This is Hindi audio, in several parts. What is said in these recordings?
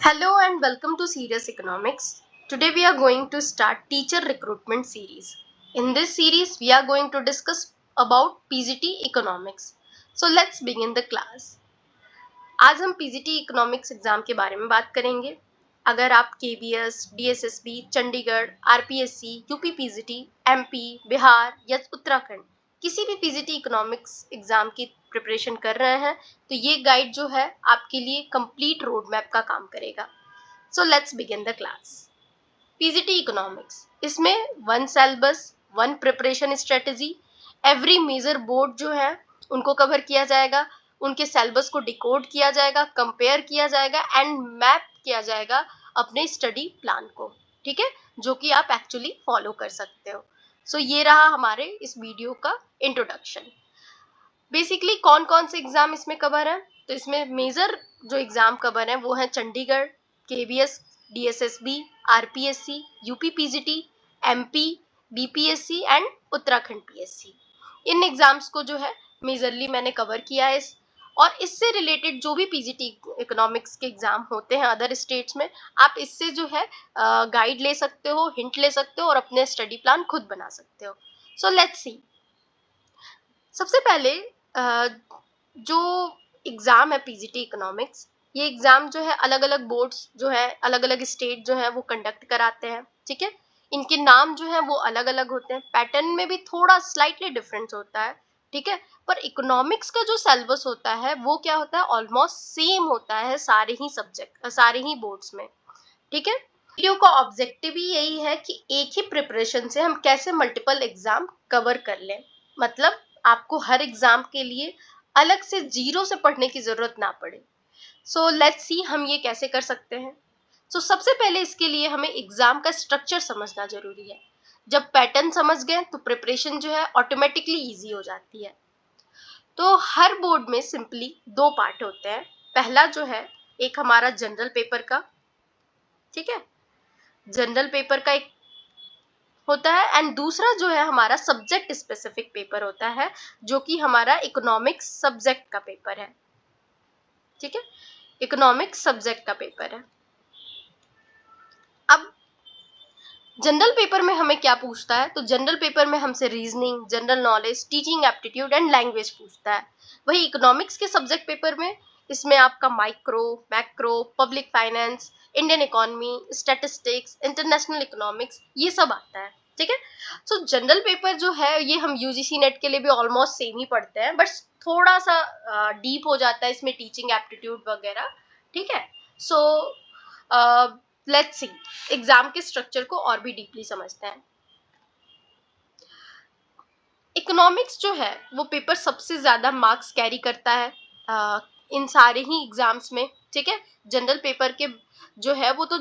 Hello and welcome to Serious Economics. Today we are going to start teacher recruitment series. In this series we are going to discuss about PGT economics. So let's begin the class. आज हम PGT economics एग्जाम के बारे में बात करेंगे. अगर आप KBS, DSSB, Chandigarh, RPSC, UP PGT, MP, Bihar या उत्तराखंड किसी भी PGT इकोनॉमिक्स एग्जाम की प्रिपरेशन कर रहे हैं तो ये गाइड जो है आपके लिए कंप्लीट रोड मैप का काम करेगा. So let's begin the class. PGT Economics. इसमें one syllabus, one preparation strategy, every major board जो है उनको कवर किया जाएगा, उनके syllabus को डिकोड किया जाएगा, कंपेयर किया जाएगा एंड मैप किया जाएगा अपने स्टडी प्लान को. ठीक है, जो कि आप एक्चुअली फॉलो कर सकते हो. सो ये रहा हमारे इस वीडियो का इंट्रोडक्शन. बेसिकली कौन कौन से एग्जाम इसमें कवर है, तो इसमें मेजर जो एग्जाम कवर है वो है Chandigarh, KBS, DSSB, RPSC, UP PGT, MP, BPSC and Uttarakhand PSC. In exams को जो है मेजरली मैंने कवर किया है. और इससे रिलेटेड जो भी PGT इकोनॉमिक्स के एग्जाम होते हैं अदर स्टेट्स में, आप इससे जो है गाइड ले सकते हो, हिंट ले सकते हो और अपने स्टडी प्लान खुद बना सकते हो. सो लेट्स सी. सबसे पहले जो एग्ज़ाम है PGT इकोनॉमिक्स, ये एग्ज़ाम जो है अलग अलग बोर्ड्स जो है अलग अलग स्टेट जो है वो कंडक्ट कराते हैं. ठीक है, इनके नाम जो है वो अलग अलग होते हैं, पैटर्न में भी थोड़ा स्लाइटली डिफरेंस होता है. ठीक है, पर इकोनॉमिक्स का जो सिलेबस होता है वो क्या होता है, ऑलमोस्ट सेम होता है सारे ही सब्जेक्ट सारे ही बोर्ड्स में. ठीक है, वीडियो का ऑब्जेक्टिव ही यही है कि एक ही प्रिपरेशन से हम कैसे मल्टीपल एग्जाम कवर कर लें. मतलब आपको हर एग्जाम के लिए अलग से जीरो से पढ़ने की जरूरत ना पड़े. सो लेट्स सी हम ये कैसे कर सकते हैं. सो सबसे पहले इसके लिए हमें एग्जाम का स्ट्रक्चर समझना जरूरी है. जब पैटर्न समझ गए तो प्रिपरेशन जो है ऑटोमेटिकली इजी हो जाती है. तो हर बोर्ड में सिंपली दो पार्ट होते हैं. पहला जो है एक हमारा जनरल पेपर का, ठीक है, जनरल पेपर का एक होता है एंड दूसरा जो है हमारा सब्जेक्ट स्पेसिफिक पेपर होता है जो कि हमारा इकोनॉमिक्स सब्जेक्ट का पेपर है. ठीक है, इकोनॉमिक्स सब्जेक्ट का पेपर है. अब जनरल पेपर में हमें क्या पूछता है, तो जनरल पेपर में हमसे reasoning, general knowledge, teaching aptitude and language पूछता है. वही इकोनॉमिक्स के सब्जेक्ट पेपर में इसमें आपका micro, macro, public finance, Indian economy, statistics, international economics, ये सब आता है. ठीक है, सो जनरल पेपर जो है ये हम UGC नेट के लिए भी ऑलमोस्ट सेम ही पढ़ते हैं, बट थोड़ा सा डीप हो जाता है इसमें टीचिंग एप्टीट्यूड वगैरह. ठीक है, सो लेट्स सी एग्जाम के स्ट्रक्चर को और भी डीपली समझते हैं. इकोनॉमिक्स जो है वो पेपर सबसे ज्यादा मार्क्स कैरी करता है इन सारे ही एग्जाम्स में. ठीक है, जनरल पेपर के जो है वो तो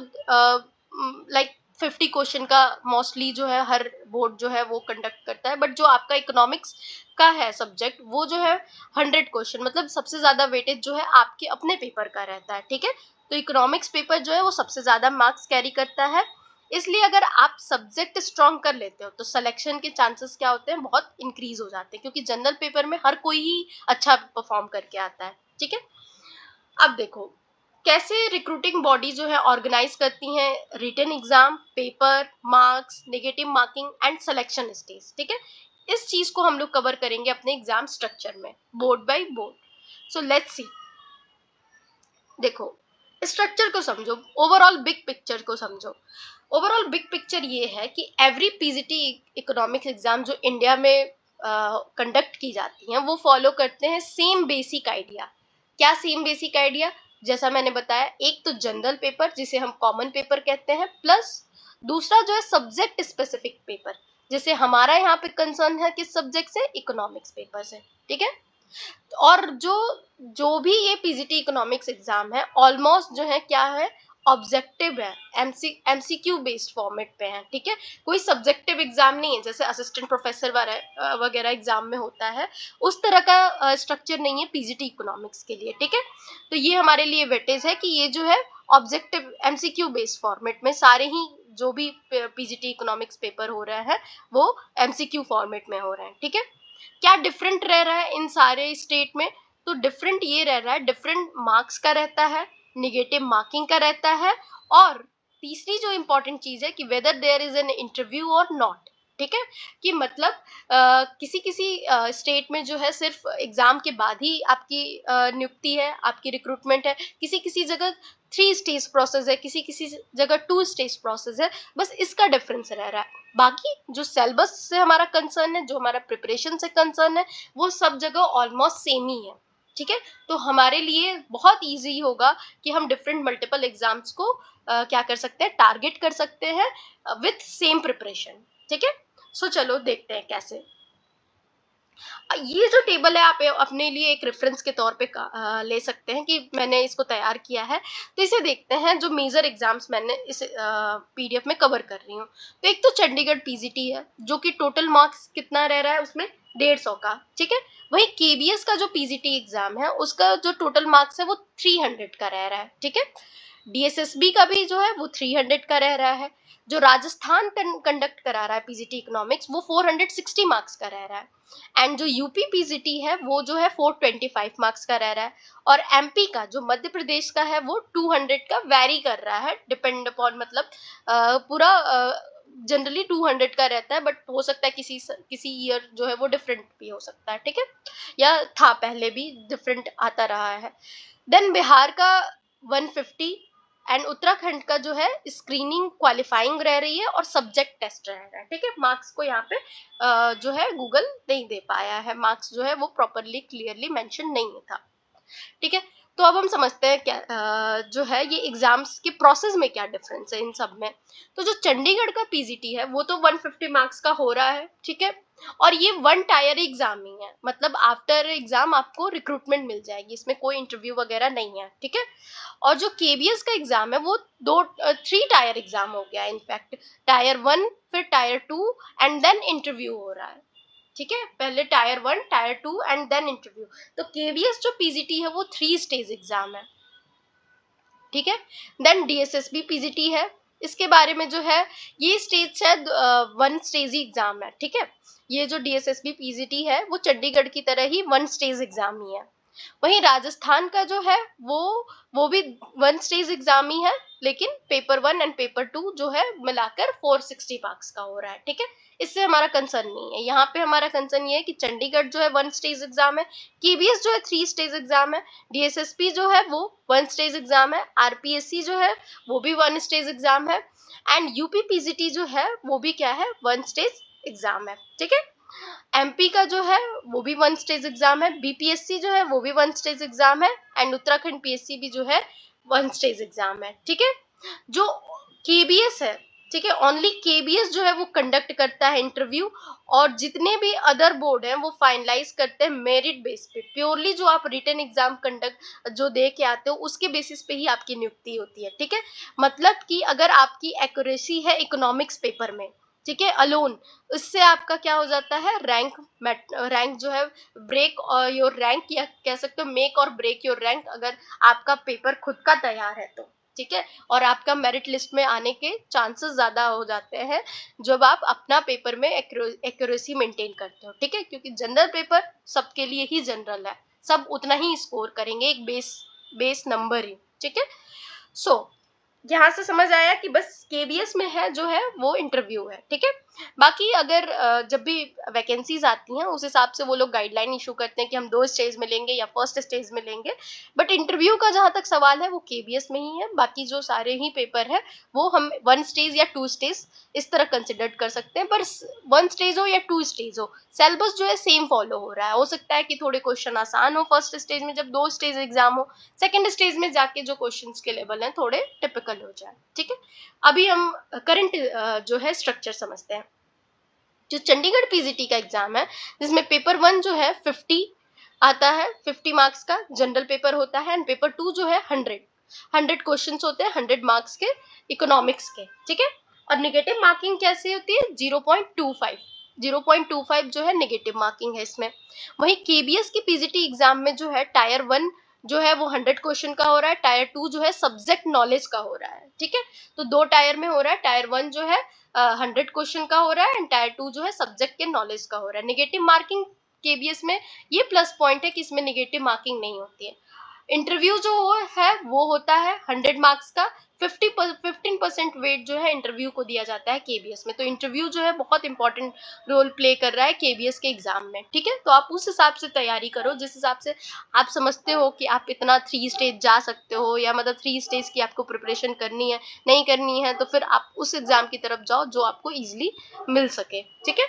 लाइक 50 क्वेश्चन का मोस्टली जो है हर बोर्ड जो है वो कंडक्ट करता है, बट जो आपका इकोनॉमिक्स का है सब्जेक्ट वो जो है 100 क्वेश्चन, मतलब सबसे ज्यादा वेटेज जो है आपके अपने पेपर का रहता है. ठीक है, तो इकोनॉमिक्स पेपर जो है वो सबसे ज्यादा मार्क्स कैरी करता है. इसलिए अगर आप सब्जेक्ट स्ट्रॉन्ग कर लेते हो तो सिलेक्शन के चांसेस क्या होते हैं, बहुत इंक्रीज हो जाते हैं, क्योंकि जनरल पेपर में हर कोई ही अच्छा परफॉर्म करके आता है. ठीक है, अब देखो कैसे रिक्रूटिंग बॉडी जो है ऑर्गेनाइज करती हैं written exam, paper, marks, negative marking and selection stage. ठीक है, इस चीज को हम लोग कवर करेंगे अपने एग्जाम स्ट्रक्चर में board by board. So let's सी. देखो स्ट्रक्चर को समझो, ओवरऑल बिग पिक्चर को समझो. ओवरऑल बिग पिक्चर ये है कि एवरी PGT इकोनॉमिक्स एग्जाम जो इंडिया में कंडक्ट की जाती हैं वो फॉलो करते हैं सेम बेसिक आइडिया. क्या सेम बेसिक आइडिया, जैसा मैंने बताया, एक तो जनरल पेपर जिसे हम कॉमन पेपर कहते हैं, प्लस दूसरा जो है सब्जेक्ट स्पेसिफिक पेपर, जैसे हमारा यहाँ पे कंसर्न है किस सब्जेक्ट से, इकोनॉमिक्स पेपर से. ठीक है, और जो जो भी ये PGT इकोनॉमिक्स एग्जाम है ऑलमोस्ट जो है क्या है, ऑब्जेक्टिव है, MCQ बेस्ड फॉर्मेट पे है. ठीक है, कोई सब्जेक्टिव एग्जाम नहीं है जैसे असिस्टेंट प्रोफेसर वगैरह एग्जाम में होता है, उस तरह का स्ट्रक्चर नहीं है PGT इकोनॉमिक्स के लिए. ठीक है, तो ये हमारे लिए वेटेज है कि ये जो है ऑब्जेक्टिव MCQ बेस्ड फॉर्मेट में सारे ही जो भी PGT इकोनॉमिक्स पेपर हो रहा है वो MCQ फॉर्मेट में हो रहे हैं. ठीक है, क्या डिफरेंट रह रहा है इन सारे स्टेट में, तो डिफरेंट ये रह रहा है, डिफरेंट मार्क्स का रहता है. निगेटिव मार्किंग का रहता है, और तीसरी जो इम्पोर्टेंट चीज है कि whether there is an interview or not. ठीक है, कि मतलब किसी किसी स्टेट में जो है सिर्फ एग्जाम के बाद ही आपकी नियुक्ति है, आपकी रिक्रूटमेंट है, किसी किसी जगह 3 स्टेज प्रोसेस है, किसी किसी जगह 2 स्टेज प्रोसेस है, बस इसका डिफरेंस रह रहा है। बाकी जो सिलेबस से हमारा कंसर्न है, जो हमारा प्रिपरेशन से कंसर्न है, वो सब जगह ऑलमोस्ट सेम ही है। ठीक है, तो हमारे लिए बहुत इजी होगा कि हम डिफरेंट मल्टीपल एग्जाम्स को क्या कर सकते हैं, टारगेट कर सकते हैं विथ सेम प्रिपरेशन। ठीक है, सो चलो देखते हैं कैसे। ये जो टेबल है आप अपने लिए एक रेफरेंस के तौर पे ले सकते हैं कि मैंने इसको तैयार किया है। तो इसे देखते हैं, जो मेजर एग्जाम्स मैंने इस पीडीएफ में कवर कर रही हूँ। तो एक तो चंडीगढ़ पीजीटी है, जो कि टोटल मार्क्स कितना रह रहा है उसमें 150 का। ठीक है, वही केबीएस का जो पीजीटी एग्जाम है उसका जो टोटल मार्क्स है वो 300 का रह रहा है। ठीक है, डीएसएसबी का भी जो है वो 300 का रह रहा है। जो राजस्थान कंडक्ट करा रहा है पीजीटी इकोनॉमिक्स वो 460 मार्क्स का रह रहा है। एंड जो यूपी पीजीटी है वो जो है 425 मार्क्स का रह रहा है। और एमपी का जो मध्य प्रदेश का है वो 200 का वैरी कर रहा है, डिपेंड अपॉन मतलब पूरा जनरली 200 का रहता है, बट हो सकता है किसी ईयर जो है वो डिफरेंट भी हो सकता है। ठीक है, या था पहले भी डिफरेंट आता रहा है। देन बिहार का 150 एंड उत्तराखंड का जो है स्क्रीनिंग क्वालिफाइंग रह रही है और सब्जेक्ट टेस्ट रह रहा है। ठीक है, मार्क्स को यहाँ पे जो है गूगल नहीं दे पाया है, मार्क्स जो है वो प्रॉपरली क्लियरली मेंशन नहीं था। ठीक है, तो अब हम समझते हैं क्या जो है ये एग्जाम्स के प्रोसेस में क्या डिफरेंस है इन सब में। तो जो चंडीगढ़ का पीजीटी है वो तो 150 मार्क्स का हो रहा है। ठीक है, और ये 1 टायर एग्जाम ही है, मतलब आफ्टर एग्जाम आपको रिक्रूटमेंट मिल जाएगी, इसमें कोई इंटरव्यू वगैरह नहीं है। ठीक है, और जो केबीएस का एग्जाम है वो 3 टायर एग्जाम हो गया, इनफैक्ट टायर 1 फिर टायर 2 एंड देन इंटरव्यू हो रहा है। ठीक है, पहले tier 1 tier 2 and then interview. तो केबीएस जो पीजीटी है वो 3 स्टेज एग्जाम है। ठीक है, देन डीएसएसबी पीजीटी है, इसके बारे में जो है ये स्टेज शायद 1 स्टेज ही एग्जाम है। ठीक है, ये जो डीएसएसबी पीजीटी है वो चंडीगढ़ की तरह ही 1 स्टेज एग्जाम ही है। वहीं राजस्थान का जो है वो भी 1 स्टेज एग्जाम ही है, लेकिन पेपर 1 एंड पेपर 2 जो है मिलाकर 460 मार्क्स का हो रहा है। ठीक है, इससे हमारा कंसर्न नहीं है। यहाँ पे हमारा कंसर्न ये है कि चंडीगढ़ जो है 1 स्टेज एग्जाम है, केबीएस जो है 3 स्टेज एग्जाम है, डीएसएसपी जो है वो 1 स्टेज एग्जाम है, आरपीएससी जो है वो भी 1 स्टेज एग्जाम है, एंड यूपी पीजीटी जो है वो भी क्या है, 1 स्टेज एग्जाम है। ठीक है, एमपी का जो है वो भी 1 स्टेज एग्जाम है, बीपीएससी जो है वो भी 1 स्टेज एग्जाम है, एंड उत्तराखंड पीएससी भी जो है 1 स्टेज एग्जाम है। ठीक है, जो केबीएस है, ठीक है, ओनली केबीएस जो है वो कंडक्ट करता है इंटरव्यू, और जितने भी अदर बोर्ड हैं वो फाइनलाइज करते हैं मेरिट बेस पे, प्योरली जो आप रिटन एग्जाम कंडक्ट जो दे के आते हो उसके बेसिस पे ही आपकी नियुक्ति होती है। ठीक है, मतलब कि अगर आपकी एक्यूरेसी है इकोनॉमिक्स पेपर में, ठीक है, अलोन, इससे आपका क्या हो जाता है, रैंक जो है ब्रेक और योर रैंक, या कह सकते हो मेक और ब्रेक योर रैंक, अगर आपका पेपर खुद का तैयार है तो। ठीक है, और आपका मेरिट लिस्ट में आने के चांसेस ज्यादा हो जाते हैं जब आप अपना पेपर में एक्यूरेसी मेंटेन करते हो। ठीक है, क्योंकि जनरल पेपर सबके लिए ही जनरल है, सब उतना ही स्कोर करेंगे, एक बेस नंबर ही। ठीक है, सो यहाँ से समझ आया कि बस केबीएस में है जो है वो इंटरव्यू है। ठीक है, बाकी अगर जब भी वैकेंसीज आती हैं उस हिसाब से वो लोग गाइडलाइन इशू करते हैं कि हम 2 स्टेज में लेंगे या फर्स्ट स्टेज में लेंगे, बट इंटरव्यू का जहाँ तक सवाल है वो केबीएस में ही है। बाकी जो सारे ही पेपर है वो हम 1 स्टेज या 2 स्टेज इस तरह कंसिडर कर सकते हैं, पर 1 स्टेज हो या 2 स्टेज हो, सिलेबस जो है सेम फॉलो हो रहा है। हो सकता है कि थोड़े क्वेश्चन आसान हो फर्स्ट स्टेज में जब 2 स्टेज एग्जाम हो, सेकेंड स्टेज में जाके जो क्वेश्चंस के लेवल हैं थोड़े टिपिकल हो जाए। ठीक है, अभी हम करंट जो है स्ट्रक्चर समझते हैं। जो चंडीगढ़ पीजीटी का एग्जाम है जिसमें पेपर 1 जो है 50 आता है, 50 मार्क्स का जनरल पेपर होता है, एंड पेपर 2 जो है 100 क्वेश्चन होते हैं 100 मार्क्स के इकोनॉमिक्स के। ठीक है, और निगेटिव मार्किंग कैसे होती है, 0.25 जो है निगेटिव मार्किंग है इसमें। वहीं केबीएस की पीजीटी एग्जाम में जो है टायर 1 जो है वो 100 क्वेश्चन का हो रहा है, टायर 2 जो है सब्जेक्ट नॉलेज का हो रहा है। ठीक है, तो 2 टायर में हो रहा है, टायर 1 जो है 100 क्वेश्चन का हो रहा है, एंड टायर 2 जो है सब्जेक्ट के नॉलेज का हो रहा है। निगेटिव मार्किंग केबीएस में ये प्लस पॉइंट है कि इसमें निगेटिव मार्किंग नहीं होती है। इंटरव्यू जो है वो होता है 100 मार्क्स का, 15% वेट जो है इंटरव्यू को दिया जाता है केबीएस में। तो इंटरव्यू जो है बहुत इंपॉर्टेंट रोल प्ले कर रहा है केबीएस के एग्जाम में, ठीक है। तो आप उस हिसाब से तैयारी करो जिस हिसाब से आप समझते हो कि आप इतना 3 स्टेज जा सकते हो, या मतलब 3 स्टेज की आपको प्रिपरेशन करनी है, नहीं करनी है, तो फिर आप उस एग्जाम की तरफ जाओ जो आपको इजीली मिल सके, ठीक है।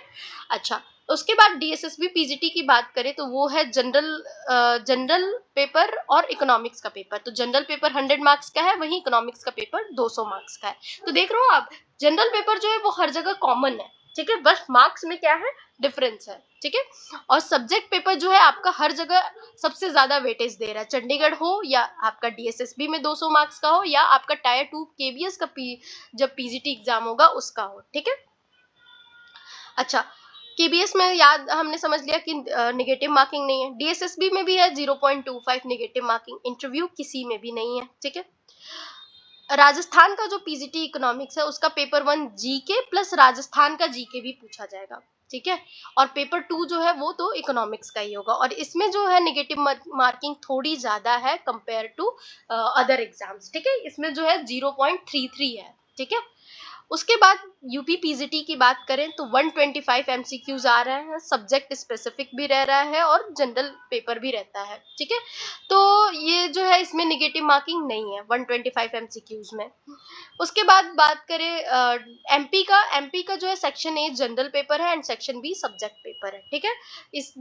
अच्छा, उसके बाद डीएसएसबी पीजीटी की बात करें तो वो है जनरल पेपर और इकोनॉमिक्स का पेपर। तो जनरल पेपर 100 मार्क्स का है, वहीं इकोनॉमिक्स का पेपर 200 मार्क्स का है। तो देख रहे हो आप, जनरल पेपर जो है वो हर जगह कॉमन है, ठीक है, बस मार्क्स में क्या है, डिफरेंस है, ठीक है। और सब्जेक्ट पेपर जो है आपका हर जगह सबसे ज्यादा वेटेज दे रहा है, चंडीगढ़ हो या आपका डीएसएसबी में 200 मार्क्स का हो, या आपका टायर 2 केबीएस का जब पीजीटी एग्जाम होगा उसका हो, ठीक है। अच्छा, केबीएस में याद हमने समझ लिया कि नेगेटिव मार्किंग नहीं है, डीएसएसबी में भी है 0.25 नेगेटिव मार्किंग, इंटरव्यू किसी में भी नहीं है, ठीक है। राजस्थान का जो पीजीटी इकोनॉमिक्स है उसका पेपर 1 जीके प्लस राजस्थान का जीके भी पूछा जाएगा, ठीक है। और पेपर 2 जो है वो तो इकोनॉमिक्स का ही होगा, और इसमें जो है नेगेटिव मार्किंग थोड़ी ज्यादा है कंपेयर टू अदर एग्जाम्स, ठीक है। इसमें जो है 0.33 है, ठीक है। उसके बाद यूपी पीजीटी की बात करें तो 125 एमसीक्यूज आ रहे हैं, सब्जेक्ट स्पेसिफिक भी रह रहा है और जनरल पेपर भी रहता है, ठीक है। तो ये जो है इसमें नेगेटिव मार्किंग नहीं है 125 एमसीक्यूज में। उसके बाद बात करें एमपी का जो है सेक्शन ए जनरल पेपर है and section be subject paper है, ठीक है।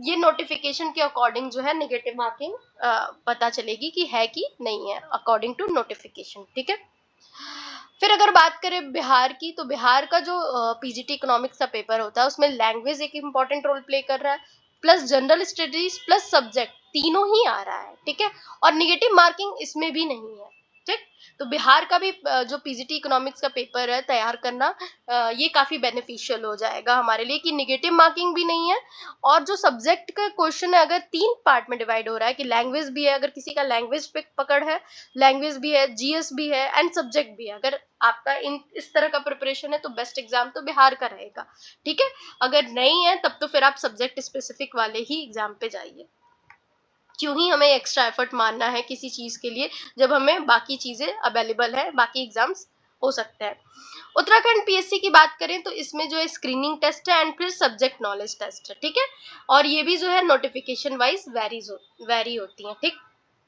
ये नोटिफिकेशन के अकॉर्डिंग जो है नेगेटिव मार्किंग पता चलेगी कि है कि नहीं है, अकॉर्डिंग टू नोटिफिकेशन, ठीक है। फिर अगर बात करें बिहार की, तो बिहार का जो पीजीटी इकोनॉमिक्स का पेपर होता है उसमें लैंग्वेज एक इंपॉर्टेंट रोल प्ले कर रहा है, plus general studies plus subject तीनों ही आ रहा है, ठीक है। और निगेटिव मार्किंग इसमें भी नहीं है, ठीक। तो बिहार का भी जो पीजीटी इकोनॉमिक्स का पेपर है तैयार करना, ये काफी बेनिफिशियल हो जाएगा हमारे लिए कि निगेटिव मार्किंग भी नहीं है। और जो सब्जेक्ट का क्वेश्चन है अगर 3 पार्ट में डिवाइड हो रहा है कि लैंग्वेज भी है, अगर किसी का लैंग्वेज पे पकड़ है, लैंग्वेज भी है, जीएस भी है एंड सब्जेक्ट भी है, अगर आपका इस तरह का प्रिपरेशन है तो बेस्ट एग्जाम तो बिहार का रहेगा, ठीक है। अगर नहीं है तब तो फिर आप सब्जेक्ट स्पेसिफिक वाले ही एग्जाम पे जाइए। क्यों ही हमें एक्स्ट्रा एफर्ट मारना है किसी चीज के लिए जब हमें बाकी चीजें अवेलेबल है, बाकी एग्जाम्स हो सकते हैं। उत्तराखंड पीएससी की बात करें तो इसमें जो है स्क्रीनिंग टेस्ट है एंड फिर सब्जेक्ट नॉलेज टेस्ट है, ठीक है। और ये भी जो है नोटिफिकेशन वाइज वेरी होती है, ठीक।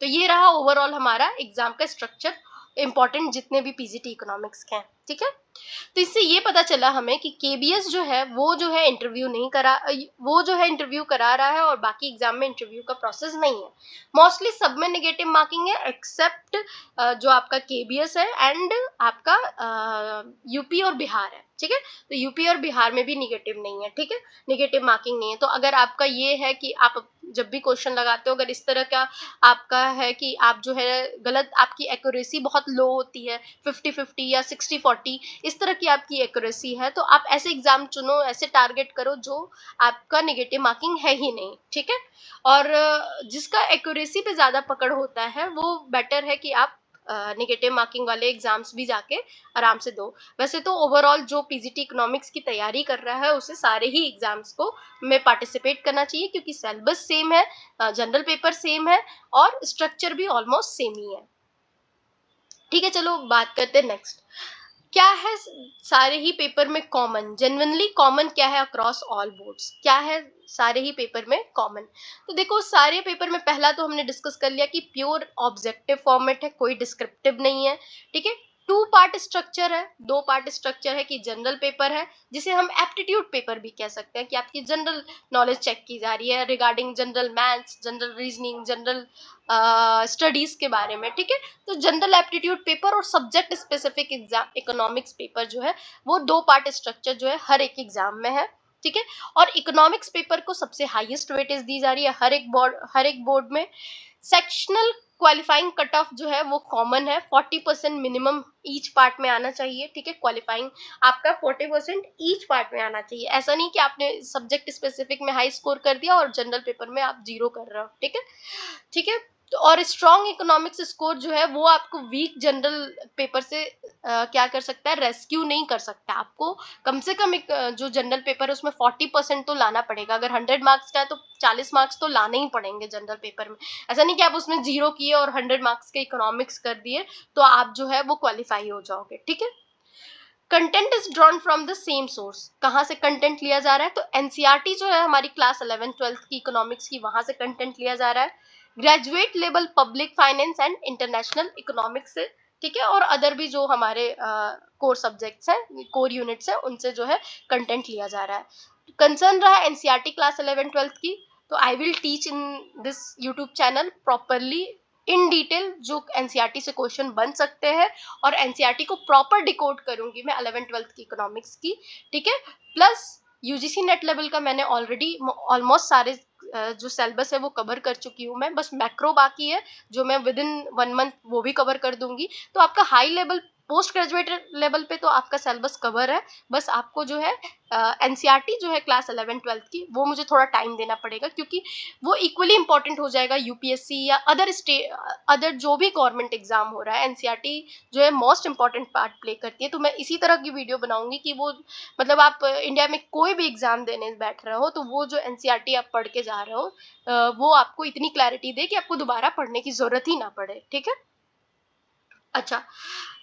तो ये रहा ओवरऑल हमारा एग्जाम का स्ट्रक्चर, इंपॉर्टेंट जितने भी पीजीटी इकोनॉमिक्स के हैं, ठीक है। तो इससे ये पता चला हमें कि केबीएस जो है वो जो है इंटरव्यू करा रहा है और बाकी एग्जाम में इंटरव्यू का प्रोसेस नहीं है। मोस्टली सब में नेगेटिव मार्किंग है एक्सेप्ट जो आपका केबीएस है एंड आपका यूपी और बिहार है, ठीक है। तो यूपी और बिहार में भी निगेटिव नहीं है, ठीक है, निगेटिव मार्किंग नहीं है। तो अगर आपका ये है कि आप जब भी क्वेश्चन लगाते हो अगर इस तरह का आपका है कि आप जो है गलत, आपकी एक्यूरेसी बहुत लो होती है, 50-50 या 60-40 इस तरह की आपकी एक्यूरेसी है, तो आप ऐसे एग्जाम चुनो, ऐसे टारगेट करो जो आपका नेगेटिव मार्किंग है ही नहीं, ठीक है। और जिसका एक्यूरेसी पे ज्यादा पकड़ होता है वो बेटर है कि आप नेगेटिव मार्किंग वाले एग्जाम्स भी जाके आराम से दो। वैसे तो ओवरऑल जो पीजीटी इकोनॉमिक्स की तैयारी कर रहा है उसे सारे ही एग्जाम्स को में पार्टिसिपेट करना चाहिए क्योंकि सिलेबस सेम है, जनरल पेपर सेम है और स्ट्रक्चर भी ऑलमोस्ट सेम ही है, ठीक है। चलो बात करते हैं नेक्स्ट, क्या है सारे ही पेपर में कॉमन, जेन्युइनली कॉमन क्या है अक्रॉस ऑल बोर्ड्स, क्या है सारे ही पेपर में कॉमन। तो देखो सारे पेपर में पहला तो हमने डिस्कस कर लिया कि प्योर ऑब्जेक्टिव फॉर्मेट है, कोई डिस्क्रिप्टिव नहीं है, ठीक है। 2 पार्ट स्ट्रक्चर है, 2 पार्ट स्ट्रक्चर है कि जनरल पेपर है जिसे हम एप्टीट्यूड पेपर भी कह सकते हैं कि आपकी जनरल नॉलेज चेक की जा रही है regarding general maths, general reasoning, general studies के बारे में, ठीक है। तो जनरल एप्टीट्यूड पेपर और subject specific exam economics paper जो है वो 2 पार्ट स्ट्रक्चर जो है हर एक एग्जाम में है, ठीक है। और इकोनॉमिक्स पेपर को सबसे हाईएस्ट वेटेज दी जा रही है हर एक बोर्ड में। सेक्शनल क्वालिफाइंग कट ऑफ जो है वो कॉमन है, 40% मिनिमम ईच पार्ट में आना चाहिए, ठीक है। क्वालिफाइंग आपका 40% ईच पार्ट में आना चाहिए, ऐसा नहीं कि आपने सब्जेक्ट स्पेसिफिक में हाई स्कोर कर दिया और जनरल पेपर में आप 0 कर रहे हो, ठीक है, ठीक है। तो और स्ट्रॉन्ग इकोनॉमिक्स स्कोर जो है वो आपको वीक जनरल पेपर से क्या कर सकता है, रेस्क्यू नहीं कर सकता। आपको कम से कम एक जो जनरल पेपर है उसमें 40% तो लाना पड़ेगा। अगर 100 मार्क्स का है तो 40 मार्क्स तो लाने ही पड़ेंगे जनरल पेपर में। ऐसा नहीं कि आप उसमें 0 किए और 100 मार्क्स के इकोनॉमिक्स कर दिए तो आप जो है वो क्वालिफाई हो जाओगे, ठीक है। Content is drawn from the same source. कहाँ से कंटेंट लिया जा रहा है, तो एनसीईआरटी जो है हमारी क्लास 11th-12th की इकोनॉमिक्स की, वहां से कंटेंट लिया जा रहा है। Graduate level public finance and international economics से, ठीक है, और अदर भी जो हमारे कोर सब्जेक्ट्स हैं, कोर यूनिट्स हैं, उनसे जो है कंटेंट लिया जा रहा है। कंसर्न रहा है एनसीईआरटी क्लास 11th-12th की, तो I will teach in this YouTube channel properly in detail जो एनसीईआरटी से क्वेश्चन बन सकते हैं, और एनसीईआरटी को प्रॉपर डिकोड करूंगी मैं 11th-12th की इकोनॉमिक्स की, ठीक है। प्लस यूजीसी नेट लेवल का मैंने ऑलरेडी ऑलमोस्ट सारे जो सिलेबस है वो कवर कर चुकी हूँ मैं, बस मैक्रो बाकी है जो मैं विद इन 1 मंथ वो भी कवर कर दूंगी। तो आपका high level post graduate level पे तो आपका सिलेबस कवर है, बस आपको जो है एनसीईआरटी जो है क्लास 11th-12th की वो मुझे थोड़ा टाइम देना पड़ेगा, क्योंकि वो इक्वली इंपॉर्टेंट हो जाएगा यूपीएससी या अदर जो भी गवर्नमेंट एग्जाम हो रहा है। एनसीईआरटी जो है मोस्ट इंपॉर्टेंट पार्ट प्ले करती है। तो मैं इसी तरह की वीडियो बनाऊंगी कि वो मतलब आप इंडिया में कोई भी एग्जाम देने बैठ रहे हो तो वो जो एनसीईआरटी आप पढ़ के जा रहे हो वो आपको इतनी क्लैरिटी दे कि आपको दोबारा पढ़ने की जरूरत ही ना पड़े, ठीक है। अच्छा,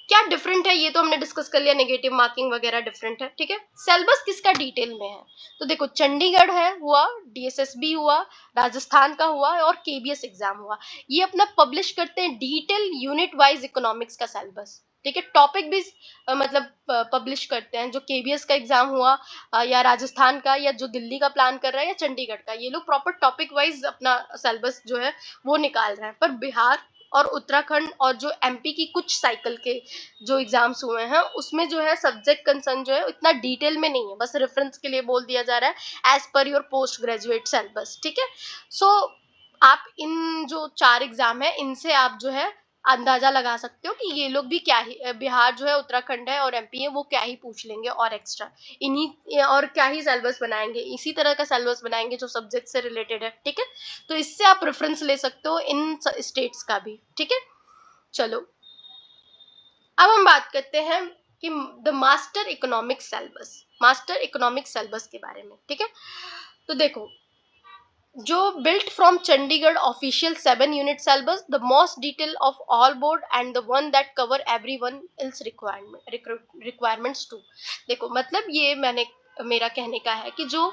क्या डिफरेंट है ये तो हमने डिस्कस कर लिया, नेगेटिव मार्किंग वगैरह डिफरेंट है, ठीक है। सिलेबस किसका डिटेल में है, तो देखो चंडीगढ़ है हुआ, डीएसएसबी हुआ, राजस्थान का हुआ और केबीएस एग्जाम हुआ, ये अपना पब्लिश करते हैं डिटेल यूनिट वाइज इकोनॉमिक्स का सिलेबस, ठीक है। टॉपिक भी मतलब पब्लिश करते हैं। जो केबीएस का एग्जाम हुआ या राजस्थान का या जो दिल्ली का प्लान कर रहा है या चंडीगढ़ का, ये लोग प्रॉपर टॉपिक वाइज अपना सिलेबस जो है वो निकाल रहे हैं। पर बिहार और उत्तराखंड और जो एमपी की कुछ साइकिल के जो एग्जाम्स हुए हैं उसमें जो है सब्जेक्ट कंसर्न जो है इतना डिटेल में नहीं है, बस रेफरेंस के लिए बोल दिया जा रहा है as per your post graduate syllabus, ठीक है। सो आप इन जो 4 एग्जाम है इनसे आप जो है अंदाजा लगा सकते हो कि ये लोग भी क्या ही, बिहार जो है, उत्तराखंड है और एमपी है, वो क्या ही पूछ लेंगे और एक्स्ट्रा इन्हीं और क्या ही सिलेबस बनाएंगे, इसी तरह का सिलेबस बनाएंगे जो सब्जेक्ट से रिलेटेड है, ठीक है। तो इससे आप रेफरेंस ले सकते हो इन स्टेट्स का भी, ठीक है। चलो अब हम बात करते हैं कि the master economics syllabus, master economics syllabus के बारे में, ठीक है। तो देखो, जो built from Chandigarh official 7 unit syllabus, the most detail of all board and the one that cover everyone else requirements too। देखो मतलब ये मैंने मेरा कहने का है कि जो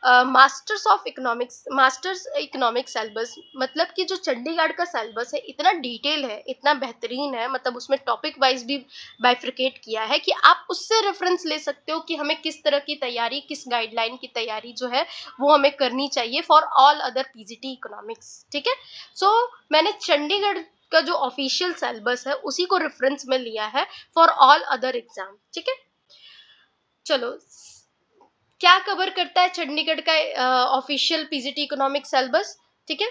masters of economics, masters economics syllabus, मतलब कि जो चंडीगढ़ का सिलेबस है इतना डिटेल है, इतना बेहतरीन है, मतलब उसमें टॉपिक वाइज भी बाइफ्रिकेट किया है कि आप उससे रेफरेंस ले सकते हो कि हमें किस तरह की तैयारी, किस गाइडलाइन की तैयारी जो है वो हमें करनी चाहिए for all other PGT economics, ठीक है। सो मैंने चंडीगढ़ का जो ऑफिशियल सिलेबस है उसी को रेफरेंस में लिया है फॉर ऑल अदर एग्जाम, ठीक है। चलो क्या कवर करता है चंडीगढ़ का ऑफिशियल पीजीटी इकोनॉमिक्स सिलेबस, ठीक है।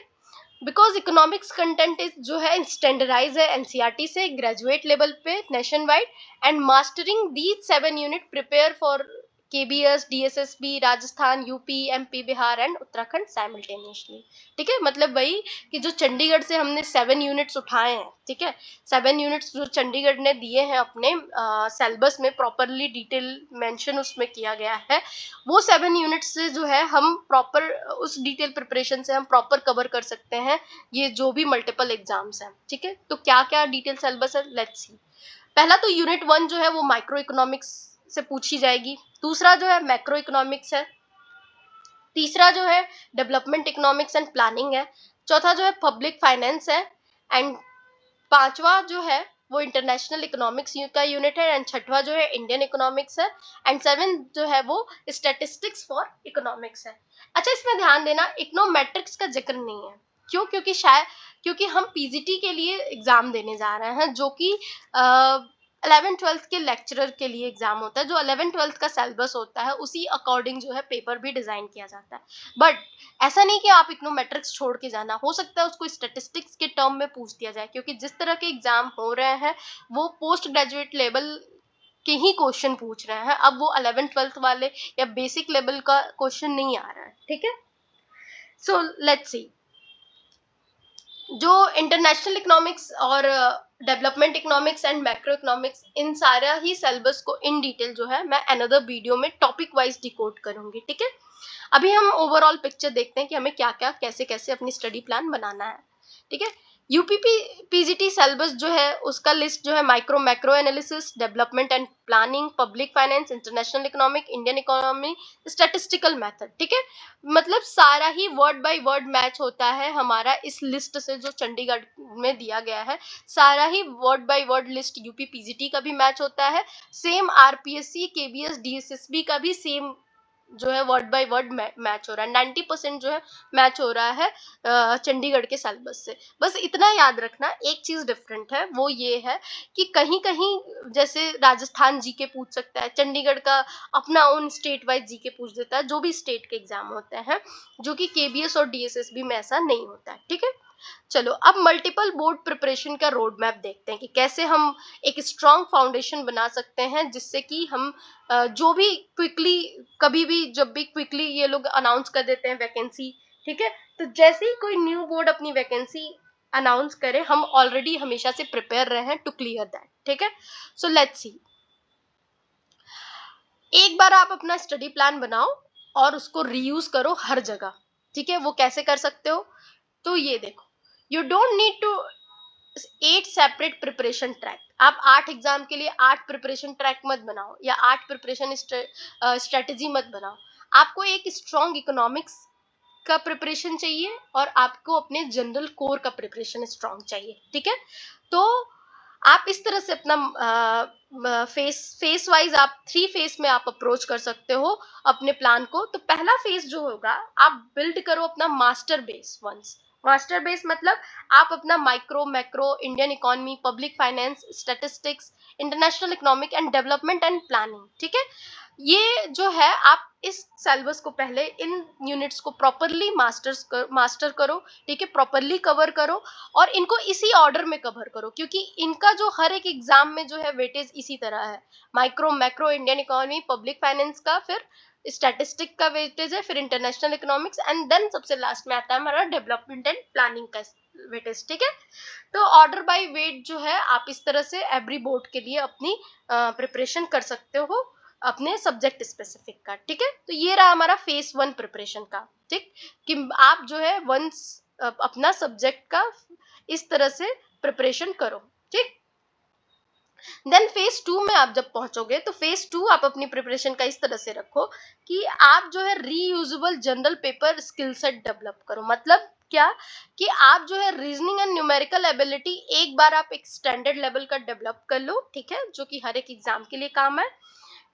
बिकॉज इकोनॉमिक्स कंटेंट इज जो है स्टैंडर्डाइज है एनसीईआरटी से ग्रेजुएट लेवल पे nation wide, and mastering these 7 unit prepare for KBS, DSSB, Rajasthan, UP, MP, Bihar and Uttarakhand simultaneously, ठीक है। मतलब वही कि जो चंडीगढ़ से हमने 7 units उठाए हैं, ठीक है, 7 units जो चंडीगढ़ ने दिए हैं अपने सिलेबस में, प्रॉपरली डिटेल मेंशन उसमें किया गया है, वो 7 units से जो है हम प्रॉपर उस डिटेल प्रिपरेशन से हम प्रॉपर कवर कर सकते हैं ये जो भी मल्टीपल एग्जाम्स हैं, ठीक है। तो क्या क्या डिटेल सिलेबस है, लेट्स सी। पहला तो यूनिट 1 जो है वो माइक्रो इकोनॉमिक्स से पूछी जाएगी, दूसरा जो है मैक्रो इकोनॉमिक्स है, तीसरा जो है डेवलपमेंट इकोनॉमिक्स एंड प्लानिंग है, चौथा जो है पब्लिक फाइनेंस है, एंड पांचवा जो है वो इंटरनेशनल इकोनॉमिक्स का यूनिट है, एंड छठवा जो है इंडियन इकोनॉमिक्स है, एंड 7th जो है वो स्टैटिस्टिक्स फॉर इकोनॉमिक्स है। अच्छा, इसमें ध्यान देना इकोनोमेट्रिक्स का जिक्र नहीं है, क्यों, क्योंकि हम पीजीटी के लिए एग्जाम देने जा रहे हैं जो कि 11th-12th के लेक्चरर के लिए एग्जाम होता है, जो 11th-12th का सिलेबस होता है उसी अकॉर्डिंग जो है पेपर भी डिजाइन किया जाता है। बट ऐसा नहीं कि आप इकोनोमेट्रिक्स छोड़ के जाना, हो सकता है उसको स्टैटिस्टिक्स के टर्म में पूछ दिया जाए, क्योंकि जिस तरह के एग्जाम हो रहे हैं वो पोस्ट ग्रेजुएट लेवल के ही क्वेश्चन पूछ रहे हैं, अब वो 11th-12th वाले या बेसिक लेवल का क्वेश्चन नहीं आ रहा है, ठीक है। सो लेट्स सी, जो इंटरनेशनल इकोनॉमिक्स और development economics and macro economics, इन सारा ही सिलेबस को इन डिटेल जो है मैं अनदर वीडियो में टॉपिक वाइज डिकोड करूंगी, ठीक है। अभी हम ओवरऑल पिक्चर देखते हैं कि हमें क्या क्या कैसे कैसे अपनी स्टडी प्लान बनाना है, ठीक है। यूपीपी पीजीटी सिलेबस जो है उसका लिस्ट जो है micro macro analysis, development and planning, public finance, international economic, Indian economy, statistical method, ठीक है। मतलब सारा ही वर्ड बाय वर्ड मैच होता है हमारा इस लिस्ट से जो चंडीगढ़ में दिया गया है। सारा ही word by word list UP PGT का भी मैच होता है, सेम आरपीएससी केवीएस डीएसएसबी का भी सेम जो है वर्ड बाय वर्ड मैच हो रहा है। 90% जो है मैच हो रहा है चंडीगढ़ के सिलेबस से। बस इतना याद रखना, एक चीज डिफरेंट है, वो ये है कि कहीं कहीं जैसे राजस्थान जीके पूछ सकता है, चंडीगढ़ का अपना ओन स्टेट वाइज जीके पूछ देता है, जो भी स्टेट के एग्जाम होते हैं, जो कि केबीएस और डीएसएसबी में ऐसा नहीं होता है, ठीक है। चलो अब मल्टीपल बोर्ड प्रिपरेशन का रोड मैप देखते हैं कि कैसे हम एक स्ट्रॉन्ग फाउंडेशन बना सकते हैं, जिससे कि हम जो भी क्विकली कभी भी जब भी क्विकली ये लोग अनाउंस कर देते हैं वैकेंसी, ठीक है, तो जैसे ही कोई न्यू बोर्ड अपनी वैकेंसी अनाउंस करे, हम ऑलरेडी हमेशा से प्रिपेयर रहे हैं टू क्लियर दैट, ठीक है। सो लेट्स सी, एक बार आप अपना स्टडी प्लान बनाओ और उसको रीयूज करो हर जगह, ठीक है। वो कैसे कर सकते हो, तो ये देखो, you don't need to 8 separate preparation track. आप 8 एग्जाम के लिए 8 प्रिपरेशन ट्रैक मत बनाओ या 8 प्रिपरेशन स्ट्रेटेजी मत बनाओ। आपको एक स्ट्रॉन्ग इकोनॉमिक्स का प्रिपरेशन चाहिए और आपको अपने जनरल कोर का प्रिपरेशन स्ट्रॉन्ग चाहिए, ठीक है। तो आप इस तरह से अपना फेस वाइज आप 3 फेस में आप अप्रोच कर सकते हो अपने प्लान को। तो पहला फेस जो होगा, आप बिल्ड करो अपना master base once. Master base मतलब आप अपना micro macro, Indian economy, public finance, statistics, international economic and development and planning, ठीक है। ये जो है आप इस सिलेबस को पहले इन यूनिट्स को प्रॉपरली मास्टर करो, ठीक है, प्रॉपरली कवर करो और इनको इसी ऑर्डर में कवर करो, क्योंकि इनका जो हर एक एग्जाम में जो है वेटेज इसी तरह है। Micro macro, Indian economy, public finance का, फिर स्टैटिस्टिक का वेटेज है, फिर इंटरनेशनल इकोनॉमिक्स एंड देन सबसे लास्ट में आता है हमारा डेवलपमेंट एंड प्लानिंग का वेटेज, ठीक है। तो ऑर्डर बाय वेट जो है आप इस तरह से एवरी बोर्ड के लिए अपनी प्रिपरेशन कर सकते हो अपने सब्जेक्ट स्पेसिफिक का, ठीक है। तो ये रहा हमारा फेस 1 प्रिपरेशन का, ठीक, कि आप जो है वंस अपना सब्जेक्ट का इस तरह से प्रिपरेशन करो, ठीक। देन फेज 2 में आप जब पहुंचोगे तो फेज 2 आप अपनी प्रिपरेशन का इस तरह से रखो कि आप जो है reusable general paper skill set develop करो। मतलब क्या, कि आप जो है रीजनिंग एंड न्यूमेरिकल एबिलिटी एक बार आप एक स्टैंडर्ड लेवल का डेवलप कर लो, ठीक है, जो कि हर एक एग्जाम के लिए काम है।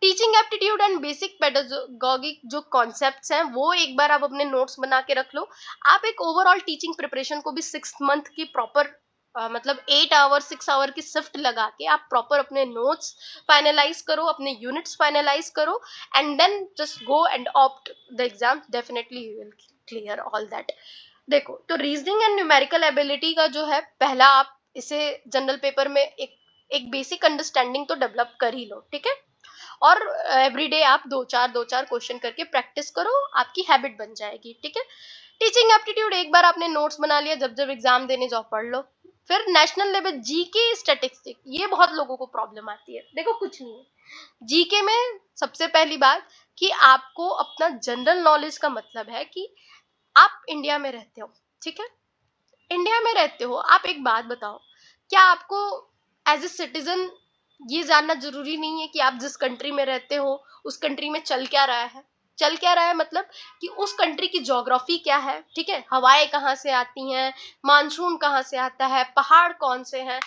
टीचिंग एप्टीट्यूड एंड बेसिक पेडागोगिक जो कॉन्सेप्ट्स हैं वो एक बार आप अपने नोट्स बना के रख लो। आप एक ओवरऑल टीचिंग प्रिपरेशन को भी 6 मंथ की प्रॉपर मतलब 8 आवर 6 आवर की शिफ्ट लगा के आप प्रॉपर अपने नोट्स फाइनलाइज करो, अपने यूनिट्स फाइनलाइज करो and then just go and opt the exam, definitely you will clear all that. देखो, तो रीजनिंग एंड न्यूमेरिकल एबिलिटी का जो है पहला आप इसे जनरल पेपर में एक बेसिक अंडरस्टैंडिंग तो डेवलप कर ही लो, ठीक है। और एवरीडे आप दो चार क्वेश्चन करके प्रैक्टिस करो, आपकी हैबिट बन जाएगी, ठीक है। टीचिंग एप्टीट्यूड एक बार आपने नोट्स बना लिया, जब जब एग्जाम देने जाओ पढ़ लो। फिर नेशनल लेवल जीके स्टैटिस्टिक्स, ये बहुत लोगों को प्रॉब्लम आती है। देखो कुछ नहीं है जीके में, सबसे पहली बात कि आपको अपना जनरल नॉलेज का मतलब है कि आप इंडिया में रहते हो, ठीक है। इंडिया में रहते हो, आप एक बात बताओ, क्या आपको एज ए सिटीजन ये जानना जरूरी नहीं है कि आप जिस कंट्री में रहते हो उस कंट्री में चल क्या रहा है। चल क्या रहा है मतलब कि उस कंट्री की ज्योग्राफी क्या है, ठीक है, हवाएं कहाँ से आती हैं, मानसून कहाँ से आता है, पहाड़ कौन से हैं।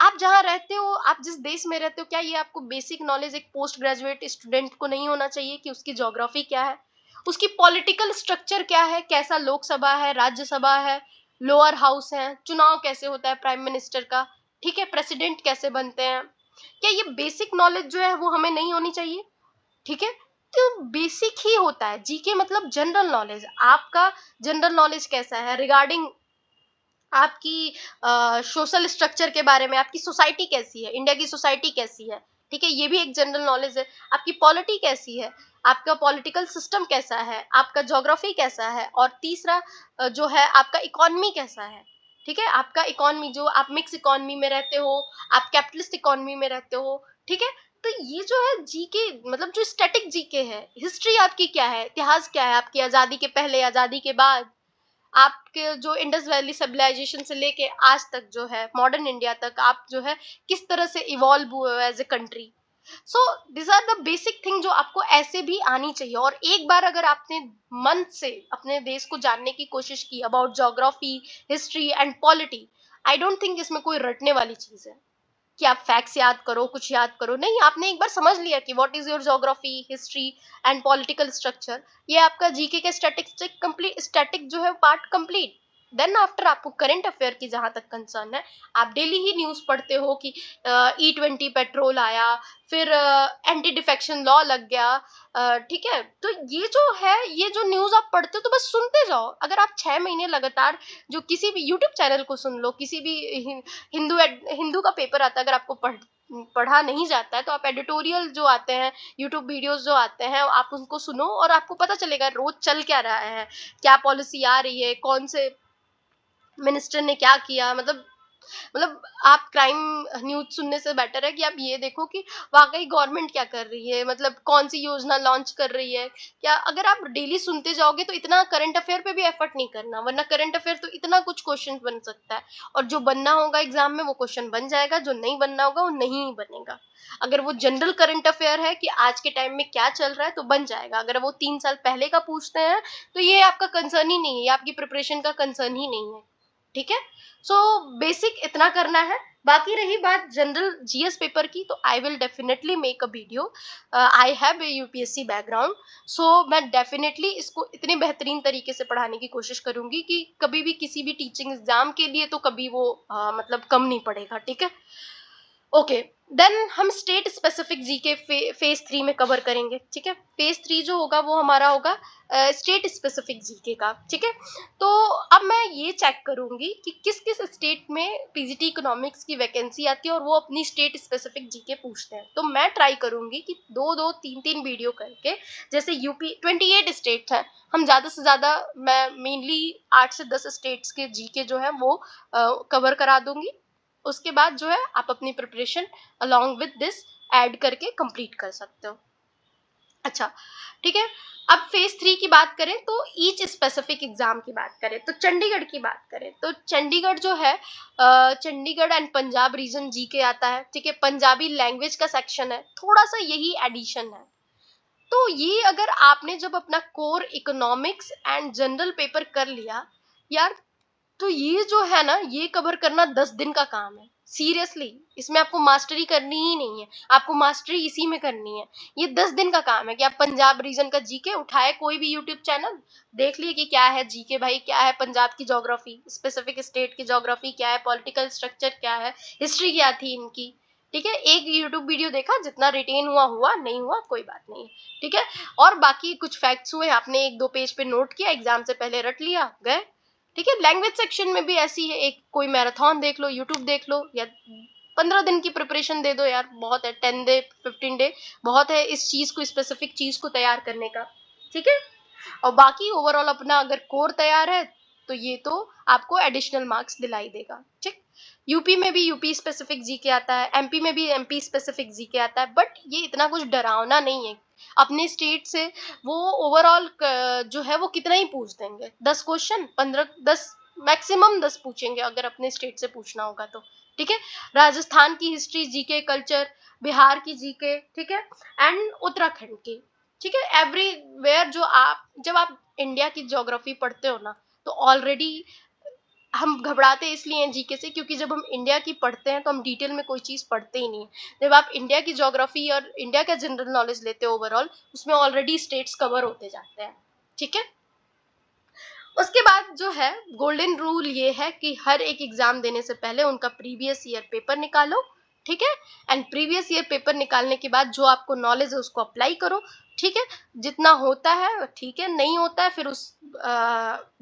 आप जहाँ रहते हो, आप जिस देश में रहते हो, क्या ये आपको बेसिक नॉलेज एक पोस्ट ग्रेजुएट स्टूडेंट को नहीं होना चाहिए कि उसकी ज्योग्राफी क्या है, उसकी पॉलिटिकल स्ट्रक्चर क्या है, कैसा लोकसभा है, राज्यसभा है, लोअर हाउस है, चुनाव कैसे होता है प्राइम मिनिस्टर का, ठीक है, प्रेसिडेंट कैसे बनते हैं, क्या ये बेसिक नॉलेज जो है वो हमें नहीं होनी चाहिए, ठीक है। तो बेसिक ही होता है जीके, मतलब जनरल नॉलेज। आपका जनरल नॉलेज कैसा है रिगार्डिंग आपकी सोशल स्ट्रक्चर के बारे में, आपकी सोसाइटी कैसी है, इंडिया की सोसाइटी कैसी है, ठीक है, ये भी एक जनरल नॉलेज है। आपकी पॉलिटी कैसी है, आपका पॉलिटिकल सिस्टम कैसा है, आपका ज्योग्राफी कैसा है, और तीसरा जो है आपका इकोनॉमी कैसा है, ठीक है, आपका इकोनॉमी जो आप मिक्स इकोनॉमी में रहते हो, आप कैपिटलिस्ट इकोनॉमी में रहते हो, ठीक है। तो ये जो है जीके, मतलब जो स्टैटिक जीके है, हिस्ट्री आपकी क्या है, इतिहास क्या है आपकी, आजादी के पहले, आजादी के बाद, आपके जो इंडस वैली सिविलाइजेशन से लेके आज तक जो है मॉडर्न इंडिया तक आप जो है किस तरह से इवॉल्व हुए हो as a country. So this are the basic thing जो आपको ऐसे भी आनी चाहिए। और एक बार अगर आपने मन से अपने देश को जानने की कोशिश की about geography, history and polity, I don't think इसमें कोई रटने वाली चीज है कि आप फैक्ट्स याद करो, कुछ याद करो, नहीं। आपने एक बार समझ लिया कि what is your geography, history and political structure, ये आपका जीके के स्टैटिस्टिक कंप्लीट, स्टैटिक जो है पार्ट कंप्लीट। देन आफ्टर आपको करंट अफेयर की जहां तक कंसर्न है, आप डेली ही न्यूज पढ़ते हो कि E20 पेट्रोल आया, फिर एंटी डिफेक्शन लॉ लग गया, ठीक है। तो ये जो है, ये जो न्यूज आप पढ़ते हो तो बस सुनते जाओ। अगर आप 6 महीने लगातार जो किसी भी यूट्यूब चैनल को सुन लो, किसी भी हिंदू का पेपर आता है, अगर आपको पढ़ा नहीं जाता है तो आप एडिटोरियल जो आते हैं, यूट्यूब वीडियोस जो आते हैं, आप उनको सुनो और आपको पता चलेगा रोज चल क्या रहा है, क्या पॉलिसी आ रही है, कौन से मिनिस्टर ने क्या किया। मतलब आप क्राइम न्यूज सुनने से बेटर है कि आप ये देखो कि वाकई गवर्नमेंट क्या कर रही है, मतलब कौन सी योजना लॉन्च कर रही है क्या। अगर आप डेली सुनते जाओगे तो इतना करंट अफेयर पे भी एफर्ट नहीं करना, वरना करंट अफेयर तो इतना कुछ क्वेश्चन बन सकता है, और जो बनना होगा एग्जाम में वो क्वेश्चन बन जाएगा, जो नहीं बनना होगा वो नहीं बनेगा। अगर वो जनरल करंट अफेयर है कि आज के टाइम में क्या चल रहा है तो बन जाएगा। अगर वो 3 साल पहले का पूछते हैं तो ये आपका कंसर्न ही नहीं है, ये आपकी प्रिपरेशन का कंसर्न ही नहीं है, ठीक है। सो बेसिक इतना करना है। बाकी रही बात जनरल जीएस पेपर की, तो I will definitely make a video. I have a UPSC background, so मैं डेफिनेटली इसको इतने बेहतरीन तरीके से पढ़ाने की कोशिश करूंगी कि कभी भी किसी भी टीचिंग एग्जाम के लिए तो कभी वो मतलब कम नहीं पड़ेगा, ठीक है। ओके, देन हम स्टेट स्पेसिफिक जीके फेज 3 में कवर करेंगे, ठीक है। फेज 3 जो होगा वो हमारा होगा स्टेट स्पेसिफिक जीके का, ठीक है। तो अब मैं ये चेक करूंगी कि किस किस स्टेट में पीजीटी इकोनॉमिक्स की वैकेंसी आती है और वो अपनी स्टेट स्पेसिफिक जीके पूछते हैं। तो मैं ट्राई करूंगी कि 2-2 3-3 वीडियो करके, जैसे यूपी 28 स्टेट है, हम ज्यादा से ज्यादा, मैं मेनली 8 से 10 स्टेट्स के जीके जो है वो कवर करा दूंगी। उसके बाद जो है आप अपनी preparation along with this add करके कंप्लीट कर सकते हो। अच्छा, ठीक है। अब फेज 3 की बात करें तो ईच स्पेसिफिक एग्जाम की बात करें तो चंडीगढ़ की बात करें तो चंडीगढ़ जो है, Chandigarh and Punjab region GK आता है, ठीक है। पंजाबी लैंग्वेज का सेक्शन है, थोड़ा सा यही एडिशन है। तो ये अगर आपने जब अपना core economics and general paper कर लिया यार, तो ये जो है ना, ये कवर करना 10 दिन का काम है, सीरियसली। इसमें आपको मास्टरी करनी ही नहीं है, आपको मास्टरी इसी में करनी है। ये 10 दिन का काम है कि आप पंजाब रीजन का जीके उठाए, कोई भी यूट्यूब चैनल देख लिए कि क्या है जीके भाई, क्या है पंजाब की ज्योग्राफी, स्पेसिफिक स्टेट की ज्योग्राफी क्या है, पॉलिटिकल स्ट्रक्चर क्या है, हिस्ट्री क्या थी इनकी, ठीक है। एक यूट्यूब वीडियो देखा, जितना रिटेन हुआ हुआ, नहीं हुआ कोई बात नहीं है, ठीक है। और बाकी कुछ फैक्ट्स हुए, आपने 1-2 पेज पे नोट किया, एग्जाम से पहले रट लिया, गए, ठीक है। लैंग्वेज सेक्शन में भी ऐसी है, एक कोई मैराथन देख लो, यूट्यूब देख लो, या 15 दिन की प्रिपरेशन दे दो यार, बहुत है। 10 डे 15 डे बहुत है इस चीज को, स्पेसिफिक चीज को तैयार करने का, ठीक है। और बाकी ओवरऑल अपना अगर कोर तैयार है तो ये तो आपको एडिशनल मार्क्स दिलाई देगा, ठीक। यूपी में भी यूपी स्पेसिफिक जीके आता है, एमपी में भी एमपी स्पेसिफिक जीके आता है, बट ये इतना कुछ डरावना नहीं है। अपने स्टेट से वो ओवरऑल जो है वो कितना ही पूछ देंगे, 10 क्वेश्चन, 15, 10, मैक्सिमम 10 पूछेंगे अगर अपने स्टेट से पूछना होगा तो, ठीक है। राजस्थान की हिस्ट्री जीके, कल्चर, बिहार की जीके, ठीक है, एंड उत्तराखंड की, ठीक है। एवरीवेयर जो आप, जब आप इंडिया की ज्योग्राफी पढ़ते हो ना, तो ऑलरेडी हम घबराते इसलिए हैं जीके से, क्योंकि जब हम इंडिया की पढ़ते हैं तो हम डिटेल में कोई चीज पढ़ते ही नहीं है। जब आप इंडिया की ज्योग्राफी और इंडिया का जनरल नॉलेज लेते हो ओवरऑल, उसमें ऑलरेडी स्टेट्स कवर होते जाते हैं, ठीक है। उसके बाद जो है गोल्डन रूल ये है कि हर एक एग्जाम देने से पहले उनका प्रीवियस ईयर पेपर निकालो, ठीक है। एंड प्रीवियस ईयर पेपर निकालने के बाद जो आपको नॉलेज है उसको अप्लाई करो, ठीक है। जितना होता है ठीक है, नहीं होता है फिर उस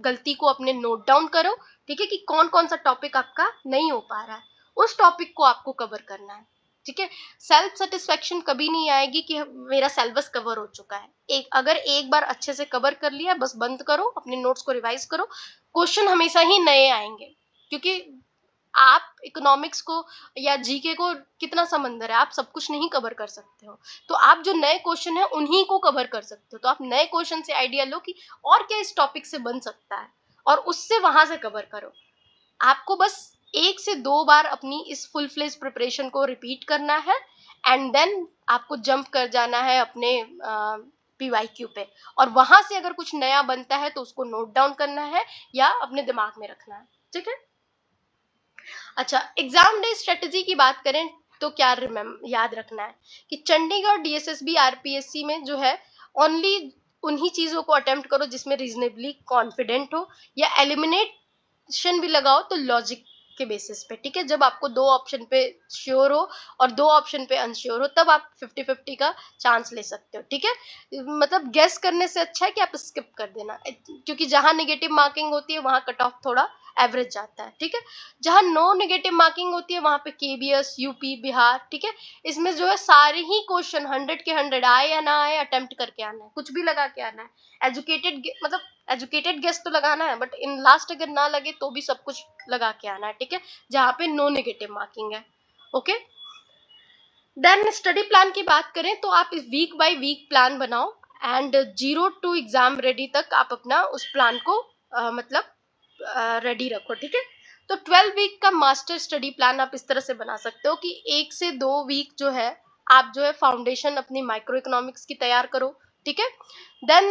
गलती को अपने नोट डाउन करो, ठीक है, कि कौन कौन सा टॉपिक आपका नहीं हो पा रहा है, उस टॉपिक को आपको कवर करना है, ठीक है। सेल्फ सेटिस्फेक्शन कभी नहीं आएगी कि मेरा सिलेबस कवर हो चुका है। अगर एक बार अच्छे से कवर कर लिया, बस बंद करो, अपने नोट्स को रिवाइज करो, क्वेश्चन हमेशा ही नए आएंगे, क्योंकि आप इकोनॉमिक्स को या जीके को कितना समंदर है, आप सब कुछ नहीं कवर कर सकते हो। तो आप जो नए क्वेश्चन है उन्हीं को कवर कर सकते हो। तो आप नए क्वेश्चन से आइडिया लो कि और क्या इस टॉपिक से बन सकता है और उससे वहां से कवर करो। आपको बस 1 से 2 बार अपनी इस फुल फ्लेज प्रिपरेशन को रिपीट करना है एंड देन आपको जंप कर जाना है अपने पीवाईक्यू पे, और वहां से अगर कुछ नया बनता है तो उसको नोट डाउन करना है या अपने दिमाग में रखना है। ठीक है। अच्छा, एग्जाम डे स्ट्रेटेजी की बात करें तो क्या याद रखना है कि चंडीगढ़ डीएसएसबी आरपीएससी में जो है ओनली उन्हीं चीजों को अटेम्प्ट करो जिसमें रीजनेबली कॉन्फिडेंट हो, या एलिमिनेशन भी लगाओ तो लॉजिक के बेसिस पे। ठीक है, जब आपको 2 ऑप्शन पे श्योर हो और 2 ऑप्शन पे अनश्योर हो तब आप 50-50 का चांस ले सकते हो। ठीक है, मतलब गेस करने से अच्छा है कि आप स्किप कर देना, क्योंकि जहां नेगेटिव मार्किंग होती है वहां कट ऑफ थोड़ा एवरेज जाता है। ठीक है, जहां नो नेगेटिव मार्किंग होती है वहां पे केबीएस, यूपी, बिहार, ठीक है, इसमें जो है सारे ही क्वेश्चन 100 के 100 आए या ना आए अटेम्प्ट करके आना है, कुछ भी लगा के आना है। एजुकेटेड मतलब एजुकेटेड गेस तो लगाना है, बट इन लास्ट अगर ना लगे तो भी सब कुछ लगा के आना है। ठीक है, जहाँ पे नो नेगेटिव मार्किंग है। ओके, देन स्टडी प्लान की बात करें तो आप इस वीक बाय वीक प्लान बनाओ एंड 0 to एग्जाम रेडी तक आप अपना उस प्लान को मतलब रेडी रखो। ठीक है, तो 12 वीक का मास्टर स्टडी प्लान आप इस तरह से बना सकते हो कि 1 से 2 वीक जो है आप जो है फाउंडेशन अपनी माइक्रो इकोनॉमिक्स की तैयार करो। ठीक है, देन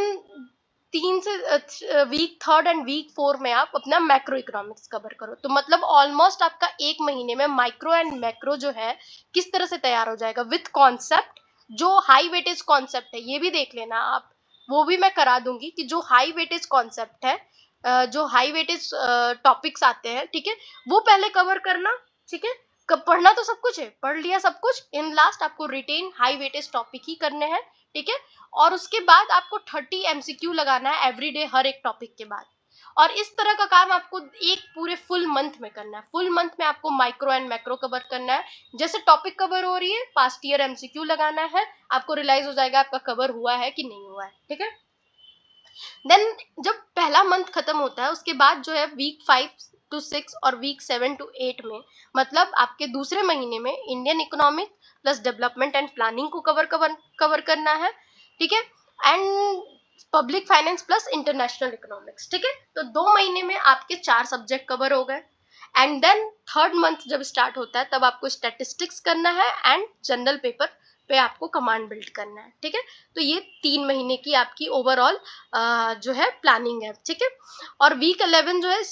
3 से वीक 3 एंड वीक 4 में आप अपना मैक्रो इकोनॉमिक्स कवर करो। तो मतलब ऑलमोस्ट आपका 1 महीने में माइक्रो एंड मैक्रो जो है किस तरह से तैयार हो जाएगा विथ कॉन्सेप्ट। जो हाई वेटेज कॉन्सेप्ट है ये भी देख लेना आप, वो भी मैं करा दूंगी कि जो हाई वेटेज कॉन्सेप्ट है, जो हाई वेटेज टॉपिक्स आते हैं, ठीक है, वो पहले कवर करना। ठीक है, पढ़ना तो सब कुछ है, पढ़ लिया सब कुछ, इन लास्ट आपको रिटेन हाई वेटेज टॉपिक ही करने हैं। ठीक है, और उसके बाद आपको 30 MCQ लगाना है एवरीडे हर एक टॉपिक के बाद। और इस तरह का काम आपको एक पूरे फुल मंथ में करना है। फुल मंथ में आपको माइक्रो एंड मैक्रो कवर करना है। जैसे टॉपिक कवर हो रही है पास्ट ईयर MCQ लगाना है, आपको रियलाइज हो जाएगा आपका कवर हुआ है कि नहीं हुआ है। ठीक है, देन जब पहला मंथ खत्म होता है उसके बाद जो है वीक 5 to 6 और वीक 7 to 8 में, मतलब आपके दूसरे महीने में Indian economic plus development and planning को कवर करना है। ठीक है, and public finance plus international economics. ठीक है, तो 2 महीने में आपके 4 सब्जेक्ट कवर हो गए। एंड देन थर्ड मंथ जब स्टार्ट होता है तब आपको स्टैटिस्टिक्स करना है एंड जनरल पेपर पे आपको कमांड बिल्ड करना है। ठीक है, तो ये 3 महीने की आपकी ओवरऑल जो है प्लानिंग है। ठीक है, और वीक 11 जो है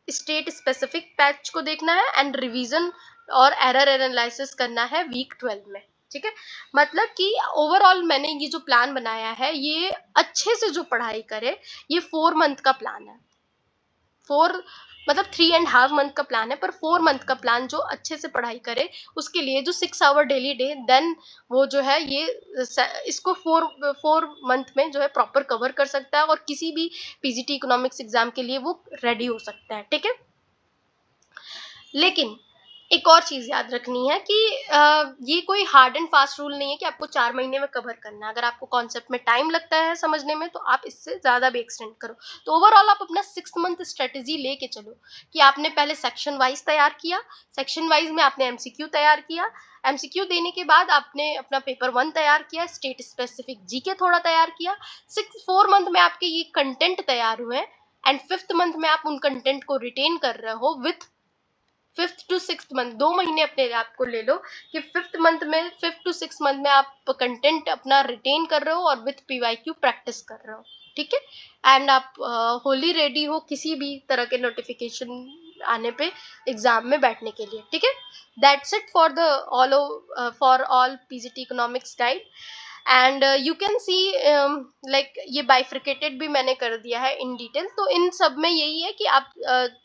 स्टेट स्पेसिफिक पैच को देखना है एंड रिवीजन और एरर एनालिसिस करना है वीक 12 में। ठीक है, मतलब कि ओवरऑल मैंने ये जो प्लान बनाया है ये अच्छे से जो पढ़ाई करे, ये 4 मंथ का प्लान है। 4 मतलब 3.5 मंथ का प्लान है, पर 4 मंथ का प्लान जो अच्छे से पढ़ाई करे उसके लिए जो 6 आवर डेली डे, देन वो जो है ये इसको 4 मंथ में जो है प्रॉपर कवर कर सकता है और किसी भी पीजीटी इकोनॉमिक्स एग्जाम के लिए वो रेडी हो सकता है। ठीक है, लेकिन एक और चीज याद रखनी है कि ये कोई हार्ड एंड फास्ट रूल नहीं है कि आपको 4 महीने में कवर करना है। अगर आपको कॉन्सेप्ट में टाइम लगता है समझने में तो आप इससे ज्यादा भी एक्सटेंड करो। तो ओवरऑल आप अपना 6 मंथ स्ट्रेटेजी लेके चलो कि आपने पहले सेक्शन वाइज तैयार किया, सेक्शन वाइज में आपने MCQ तैयार किया, MCQ देने के बाद आपने अपना पेपर 1 तैयार किया, स्टेट स्पेसिफिक जीके थोड़ा तैयार किया। 4 मंथ में आपके ये कंटेंट तैयार हुए एंड 5th मंथ में आप उन कंटेंट को रिटेन कर रहे हो with 5th to 6th month. 2 महीने अपने आप को ले लो कि 5th to 6 मंथ में आप कंटेंट अपना रिटेन कर रहे हो और विथ PYQ प्रैक्टिस कर रहे हो। ठीक है, एंड आप होली रेडी हो किसी भी तरह के नोटिफिकेशन आने पे एग्जाम में बैठने के लिए। ठीक है, that's it for the for all PGT economics guide and you can see like ये बाइफ्रिकेटेड भी मैंने कर दिया है इन डिटेल। तो इन सब में यही है कि आप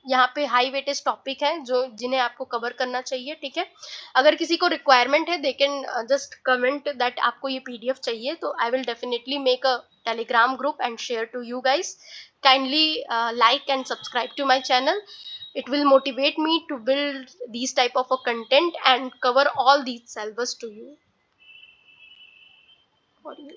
यहाँ पे हाई वेटेज टॉपिक हैं जो जिन्हें आपको कवर करना चाहिए। ठीक है, अगर किसी को रिक्वायरमेंट है they can just comment that आपको ये PDF चाहिए, तो I will definitely make a Telegram group and share to you guys. Kindly like and subscribe to my channel. It will motivate me to build these type of a content and cover all these syllabus to you. For you.